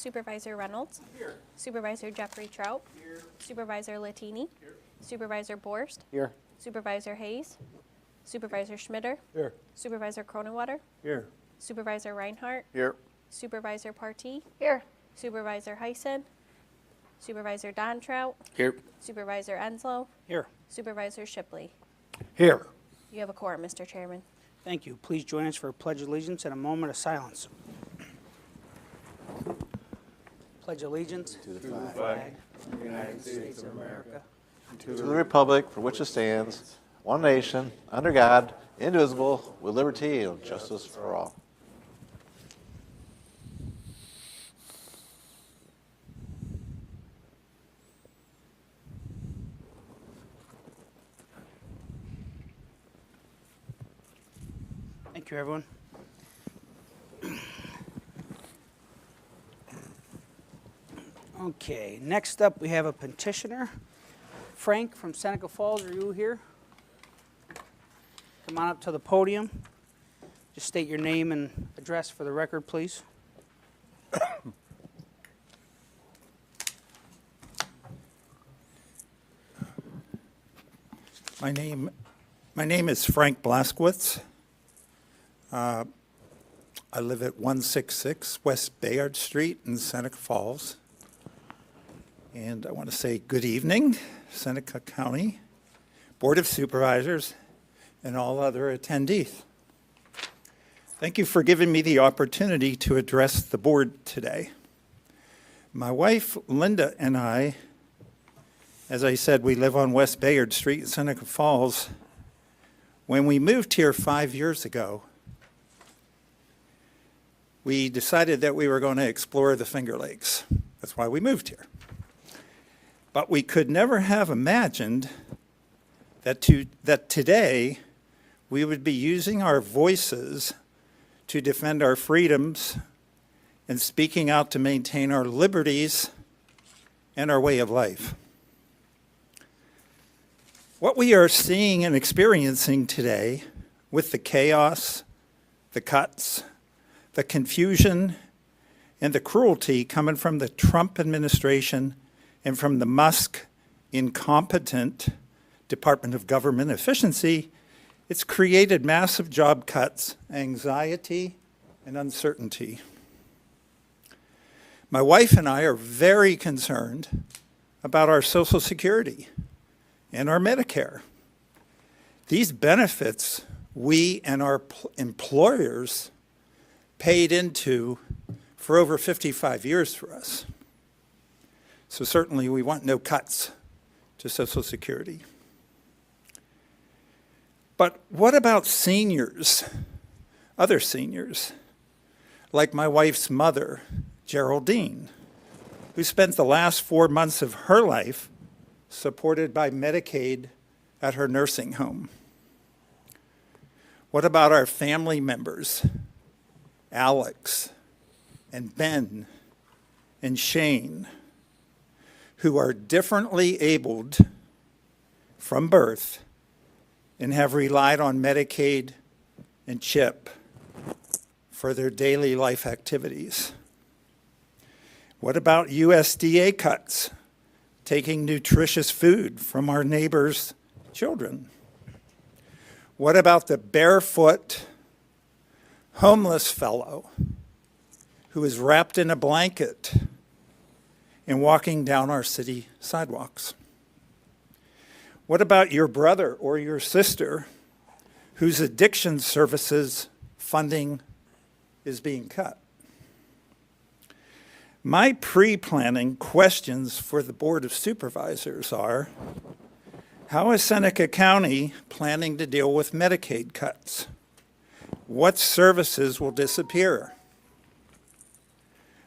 Supervisor Reynolds. Here. Supervisor Jeffrey Trout. Here. Supervisor Latini. Here. Supervisor Borst. Here. Supervisor Hayes. Supervisor Schmitter. Here. Supervisor Cronenwater. Here. Supervisor Reinhardt. Here. Supervisor Partee. Here. Supervisor Heisen. Supervisor Don Trout. Here. Supervisor Enslow. Here. Supervisor Shipley. Here. You have a quorum, Mr. Chairman. Thank you. Please join us for a pledge of allegiance and a moment of silence. Pledge allegiance To the flag of the United States of America. to the republic for which it stands, one nation, under God, indivisible, with liberty and justice for all. Thank you, everyone. Okay, next up we have a petitioner. Frank from Seneca Falls, are you here? Come on up to the podium. Just state your name and address for the record, please. My name is Frank Blaskowitz. I live at 166 West Bayard Street in Seneca Falls. And I want to say good evening, Seneca County Board of Supervisors, and all other attendees. Thank you for giving me the opportunity to address the board today. My wife, Linda, and I, as I said, we live on West Bayard Street in Seneca Falls. When we moved here 5 years ago, we decided that we were going to explore the Finger Lakes. That's why we moved here. But we could never have imagined that today we would be using our voices to defend our freedoms and speaking out to maintain our liberties and our way of life. What we are seeing and experiencing today with the chaos, the cuts, the confusion, and the cruelty coming from the Trump administration and from the Musk incompetent Department of Government Efficiency, it's created massive job cuts, anxiety, and uncertainty. My wife and I are very concerned about our Social Security and our Medicare. These benefits we and our employers paid into for over 55 years for us. So certainly we want no cuts to Social Security. But what about seniors, other seniors, like my wife's mother, Geraldine, who spent the last 4 months of her life supported by Medicaid at her nursing home? What about our family members, Alex and Ben and Shane, who are differently abled from birth and have relied on Medicaid and CHIP for their daily life activities? What about USDA cuts, taking nutritious food from our neighbors' children? What about the barefoot, homeless fellow who is wrapped in a blanket and walking down our city sidewalks? What about your brother or your sister whose addiction services funding is being cut? My pre-planning questions for the Board of Supervisors are, how is Seneca County planning to deal with Medicaid cuts? What services will disappear?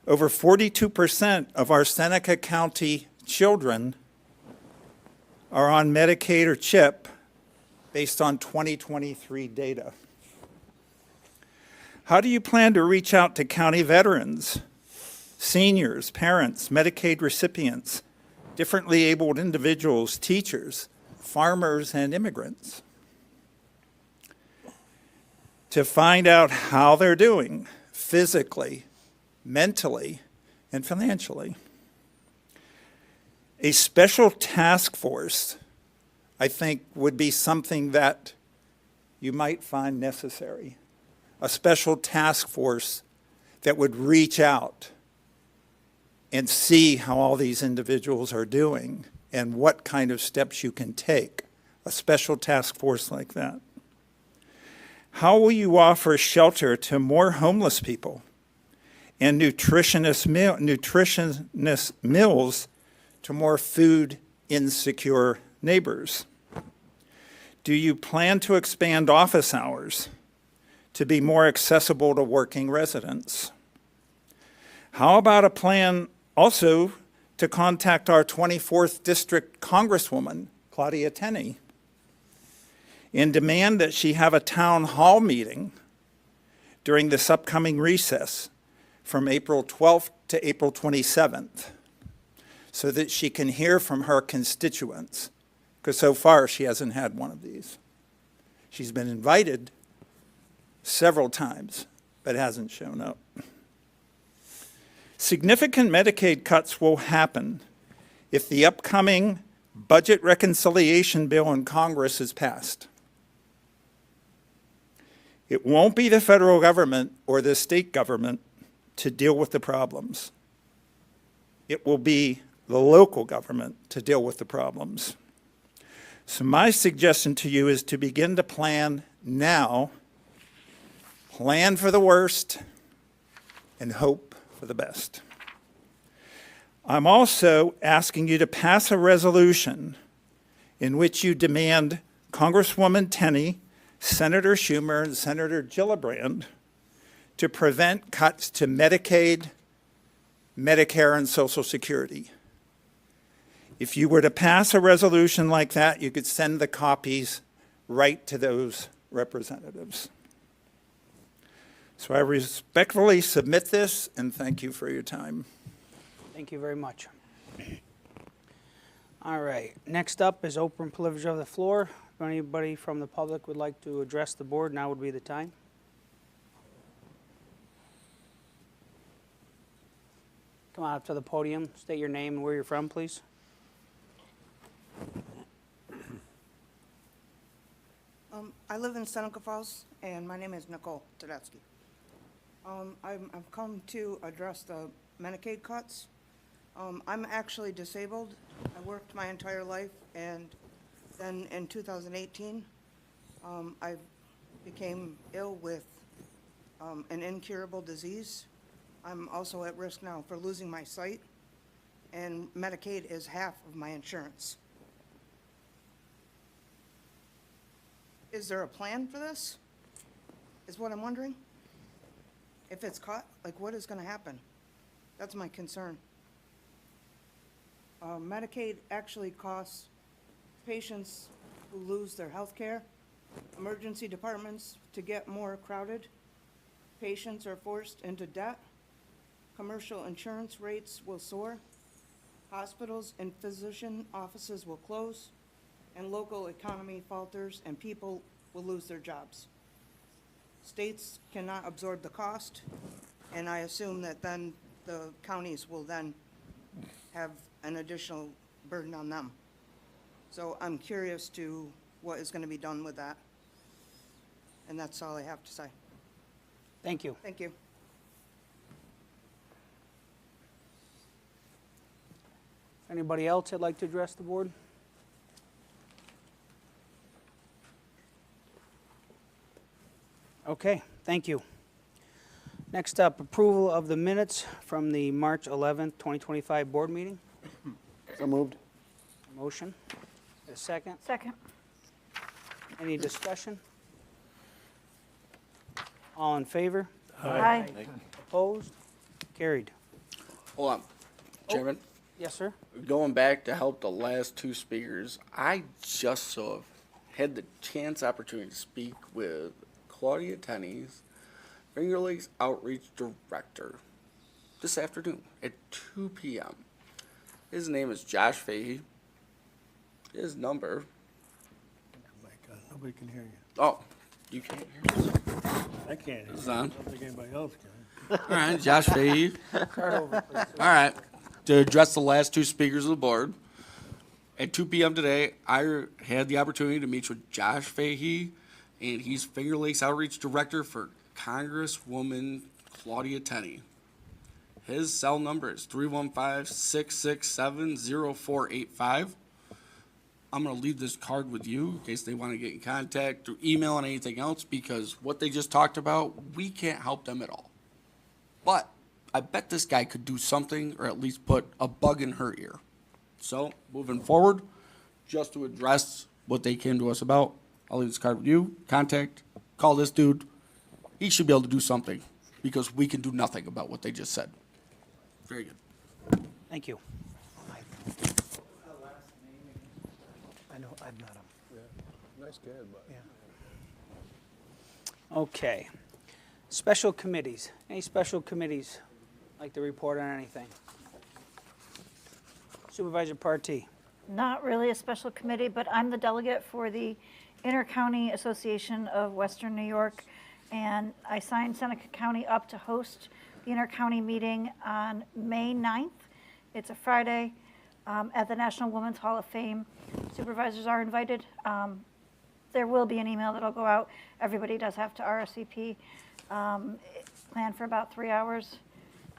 Over 42% of our Seneca County children are on Medicaid or CHIP based on 2023 data. How do you plan to reach out to county veterans, seniors, parents, Medicaid recipients, differently abled individuals, teachers, farmers, and immigrants, to find out how they're doing physically, mentally, and financially. A special task force, I think, would be something that you might find necessary. A special task force that would reach out and see how all these individuals are doing and what kind of steps you can take. A special task force like that. How will you offer shelter to more homeless people and nutritionist meals to more food insecure neighbors? Do you plan to expand office hours to be more accessible to working residents? How about a plan also to contact our 24th District Congresswoman, Claudia Tenney, and demand that she have a town hall meeting during this upcoming recess from April 12th to April 27th so that she can hear from her constituents, because so far she hasn't had one of these. She's been invited several times, but hasn't shown up. Significant Medicaid cuts will happen if the upcoming budget reconciliation bill in Congress is passed. It won't be the federal government or the state government to deal with the problems. It will be the local government to deal with the problems. So my suggestion to you is to begin to plan now, plan for the worst, and hope for the best. I'm also asking you to pass a resolution in which you demand Congresswoman Tenney, Senator Schumer, and Senator Gillibrand to prevent cuts to Medicaid, Medicare, and Social Security. If you were to pass a resolution like that, you could send the copies right to those representatives. So I respectfully submit this, and thank you for your time. Thank you very much. All right, next up is open privilege of the floor. If anybody from the public would like to address the board, now would be the time. Come on up to the podium, state your name and where you're from, please. I live in Seneca Falls, and my name is Nicole Tedeschi. I've come to address the Medicaid cuts. I'm actually disabled. I worked my entire life, and then in 2018, I became ill with an incurable disease. I'm also at risk now for losing my sight, and Medicaid is half of my insurance. Is there a plan for this? Is what I'm wondering. If it's cut, like what is going to happen? That's my concern. Medicaid actually costs patients who lose their health care, emergency departments to get more crowded, patients are forced into debt, commercial insurance rates will soar, hospitals and physician offices will close, and local economy falters and people will lose their jobs. States cannot absorb the cost, and I assume that then the counties will then have an additional burden on them. So I'm curious to what is going to be done with that. And that's all I have to say. Thank you. Thank you. Anybody else that'd like to address the board? Okay, thank you. Next up, approval of the minutes from the March 11th, 2025 board meeting. So moved. Motion. A second. Second. Any discussion? All in favor? Aye. Opposed? Carried. Hold on. Chairman, Yes, sir? going back to help the last two speakers, I just so had the opportunity to speak with Claudia Tenney's Finger Lakes Outreach Director this afternoon at 2 p.m. His name is Josh Fahey. His number. Nobody can hear you. Oh, you can't hear us. I can't hear It's you. I on. don't think anybody else can. All right, Josh Fahey. Start over, please. All right. To address the last two speakers of the board, at 2 p.m. today, I had the opportunity to meet with Josh Fahey, and he's Finger Lakes Outreach Director for Congresswoman Claudia Tenney. His cell number is 315-667-0485. I'm going to leave this card with you in case they want to get in contact through email and anything else, because what they just talked about, we can't help them at all. But I bet this guy could do something, or at least put a bug in her ear. So, moving forward, just to address what they came to us about, I'll leave this card with you. Contact, call this dude. He should be able to do something, because we can do nothing about what they just said. Very good. Thank you. I know, I've met him. Nice kid, but. Okay. Special committees. Any special committees like to report on anything? Supervisor Partee. Not really a special committee, but I'm the delegate for the Inter-County Association of Western New York, and I signed Seneca County up to host the inter-county meeting on May 9th. It's a Friday at the National Women's Hall of Fame. Supervisors are invited. There will be an email that'll go out. Everybody does have to RSVP. Plan for about 3 hours.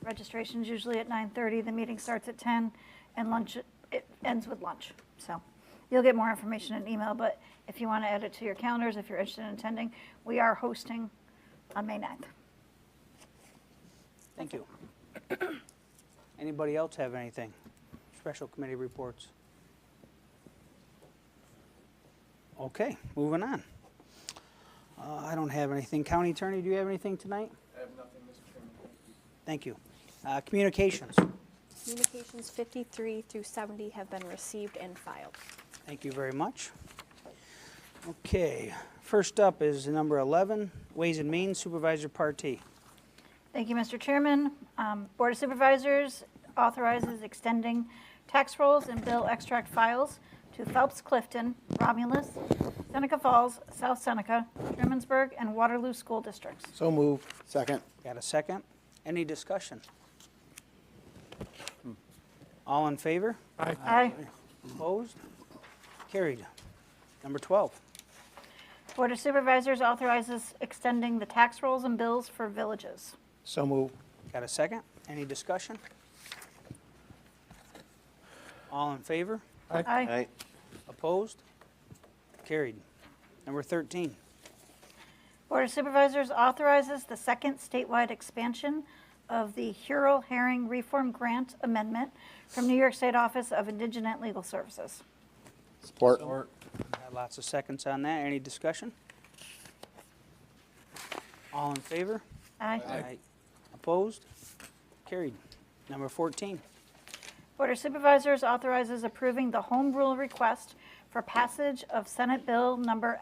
Registration's usually at 9:30. The meeting starts at 10, and lunch, it ends with lunch. So you'll get more information in email, but if you want to add it to your calendars, if you're interested in attending, we are hosting on May 9th. Thank you. Anybody else have anything? Special committee reports? Okay, moving on. I don't have anything. County Attorney, do you have anything tonight? I have nothing, Mr. Chairman. Thank you. Communications. Communications 53 through 70 have been received and filed. Thank you very much. Okay, first up is number 11, Ways and Means, Supervisor Partee. Thank you, Mr. Chairman. Board of Supervisors authorizes extending tax rolls and bill extract files to Phelps Clifton, Romulus, Seneca Falls, South Seneca, Trumansburg, and Waterloo School Districts. So moved. Second. Got a second? Any discussion? All in favor? Aye. Opposed? Carried. Number 12. Board of Supervisors authorizes extending the tax rolls and bills for villages. So moved. Got a second? Any discussion? All in favor? Aye. Aye. Opposed? Carried. Number 13. Board of Supervisors authorizes the second statewide expansion of the Hurrell Herring Reform Grant Amendment from New York State Office of Indigent Legal Services. Support. Got lots of seconds on that. Any discussion? All in favor? Aye. Opposed? Carried. Number 14. Board of Supervisors authorizes approving the home rule request for passage of Senate Bill Number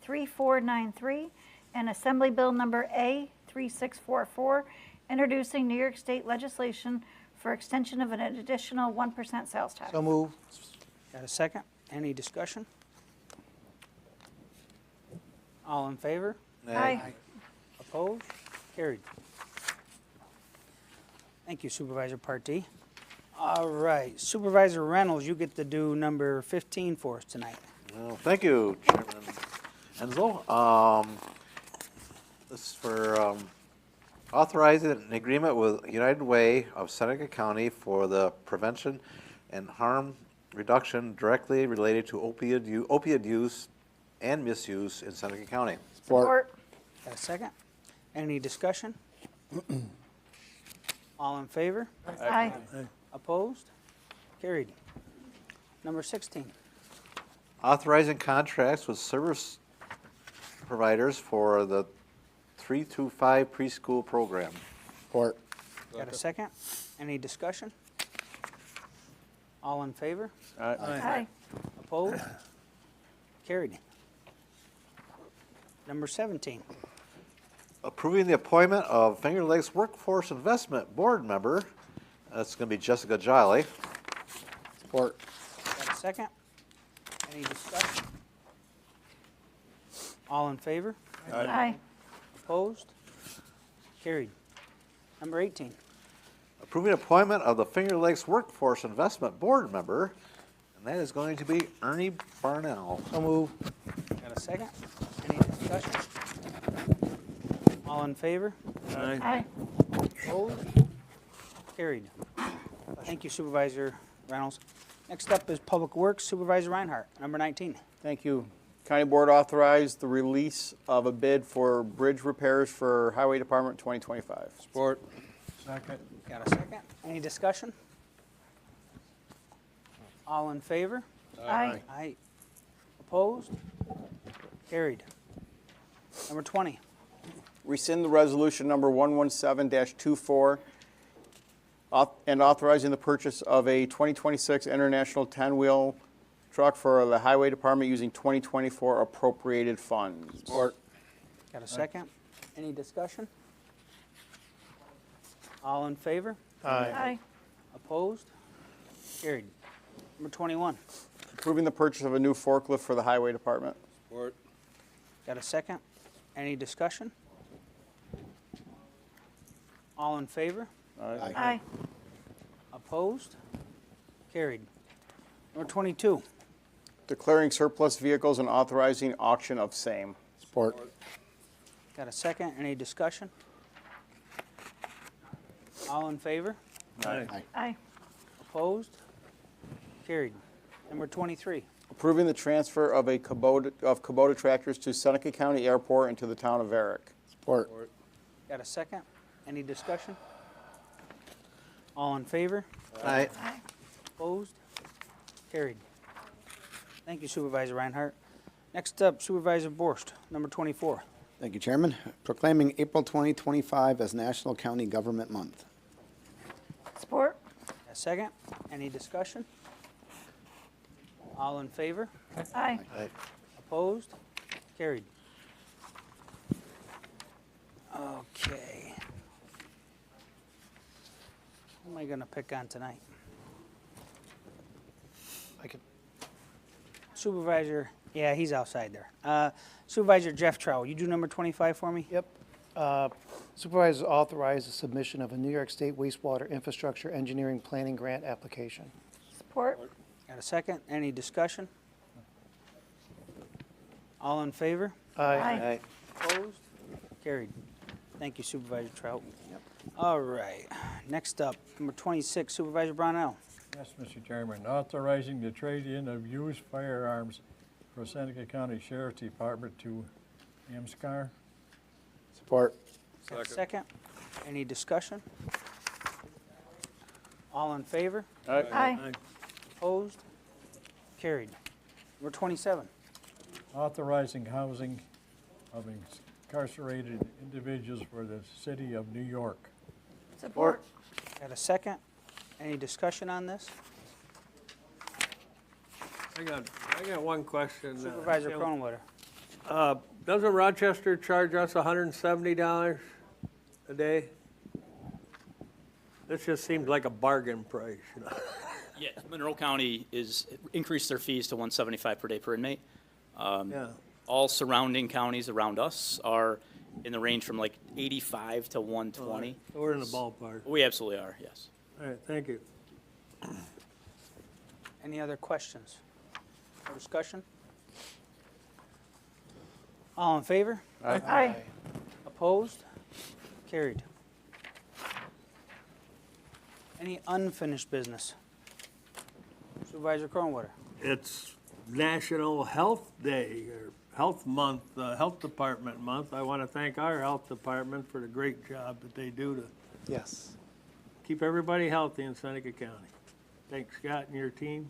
S3493 and Assembly Bill Number A3644, introducing New York State legislation for extension of an additional 1% sales tax. So moved. Got a second? Any discussion? All in favor? Aye. Opposed? Carried. Thank you, Supervisor Partee. All right, Supervisor Reynolds, you get to do number 15 for us tonight. Well, thank you, Chairman Enzo. This is for authorizing an agreement with United Way of Seneca County for the prevention and harm reduction directly related to opioid use and misuse in Seneca County. Support. Got a second? Any discussion? All in favor? Aye. Opposed? Carried. Number 16. Authorizing contracts with service providers for the 3-5 preschool program. Support. Got a second? Any discussion? All in favor? Aye. Opposed? Carried. Number 17. Approving the appointment of Finger Lakes Workforce Investment Board member. That's going to be Jessica Jolly. Support. Got a second? Any discussion? All in favor? Aye. Opposed? Carried. Number 18. Approving appointment of the Finger Lakes Workforce Investment Board member, and that is going to be Ernie Barnell. So move. Got a second? Any discussion? All in favor? Aye. Opposed? Carried. Thank you, Supervisor Reynolds. Next up is Public Works, Supervisor Reinhardt, number 19. Thank you. County Board authorized the release of a bid for bridge repairs for Highway Department 2025. Support. Second. Got a second? Any discussion? All in favor? Aye. Aye. Opposed? Carried. Number 20. Rescind the resolution number 117-24 and authorizing the purchase of a 2026 International 10-wheel truck for the Highway Department using 2024 appropriated funds. Support. Got a second? Any discussion? All in favor? Aye. Opposed? Carried. Number 21. Approving the purchase of a new forklift for the Highway Department. Support. Got a second? Any discussion? All in favor? Aye. Opposed? Carried. Number 22. Declaring surplus vehicles and authorizing auction of same. Support. Got a second? Any discussion? All in favor? Aye. Opposed? Carried. Number 23. Approving the transfer of Kubota tractors to Seneca County Airport and to the town of Varick. Support. Got a second? Any discussion? All in favor? Aye. Aye. Opposed? Carried. Thank you, Supervisor Reinhardt. Next up, Supervisor Borst, number 24. Thank you, Chairman. Proclaiming April 2025 as National County Government Month. Support. A second? Any discussion? All in favor? Aye. Opposed? Carried. Okay. Who am I going to pick on tonight? I could. Supervisor, yeah, he's outside there. Supervisor Jeff Trow, you do number 25 for me? Yep. Supervisors authorize the submission of a New York State wastewater infrastructure engineering planning grant application. Support. Got a second? Any discussion? All in favor? Aye. Opposed? Carried. Thank you, Supervisor Trout. All right. Next up, number 26, Supervisor Brownell. Yes, Mr. Chairman, authorizing the trade-in of used firearms for Seneca County Sheriff's Department to AMSCAR. Support. Got a second? Any discussion? All in favor? Aye. Opposed? Carried. Number 27. Authorizing housing of incarcerated individuals for the city of New York. Support. Got a second? Any discussion on this? I got one question. Supervisor Cronenwetter. Doesn't Rochester charge us $170 a day? This just seems like a bargain price, you know? Yeah, Monroe County increased their fees to $175 per day per inmate. Yeah. All surrounding counties around us are in the range from like 85 to 120. So we're in the ballpark. We absolutely are, yes. All right, thank you. Any other questions or discussion? All in favor? Aye. Opposed? Carried. Any unfinished business? Supervisor Cronenwetter. It's National Health Day, or Health Month, Health Department Month. I want to thank our health department for the great job that they do to Yes. keep everybody healthy in Seneca County. Thanks, Scott and your team.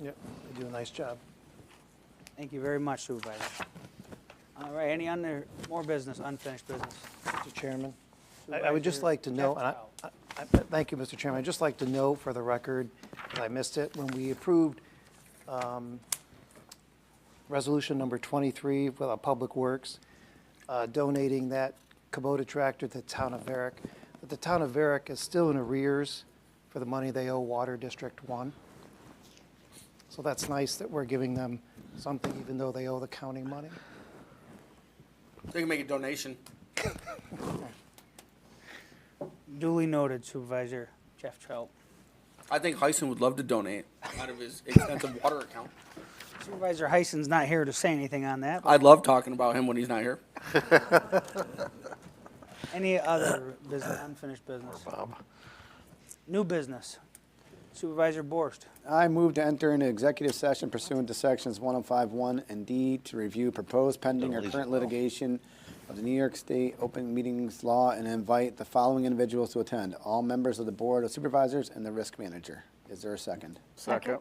Yep. They do a nice job. Thank you very much, Supervisor. All right, any more business, unfinished business? Mr. Chairman, I would just like to know, and thank you, Mr. Chairman. I'd just like to know for the record, because I missed it, when we approved resolution number 23 with Public Works, donating that Kubota tractor to the town of Varick, but the town of Varick is still in arrears for the money they owe Water District 1. So that's nice that we're giving them something even though they owe the county money. They can make a donation. Duly noted, Supervisor Jeff Trout. I think Heisen would love to donate out of his extensive water account. Supervisor Heisen's not here to say anything on that. I'd love talking about him when he's not here. Any other business, unfinished business? New business. Supervisor Borst. I move to enter into executive session pursuant to sections 105(1) and D to review proposed pending or current litigation of the New York State Open Meetings Law and invite the following individuals to attend: all members of the Board of Supervisors and the risk manager. Is there a second? Second.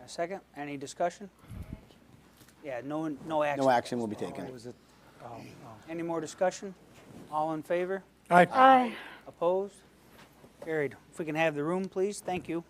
A second? Any discussion? Yeah, no action. No action will be taken. Any more discussion? All in favor? Aye. Aye. Opposed? Carried. If we can have the room, please. Thank you.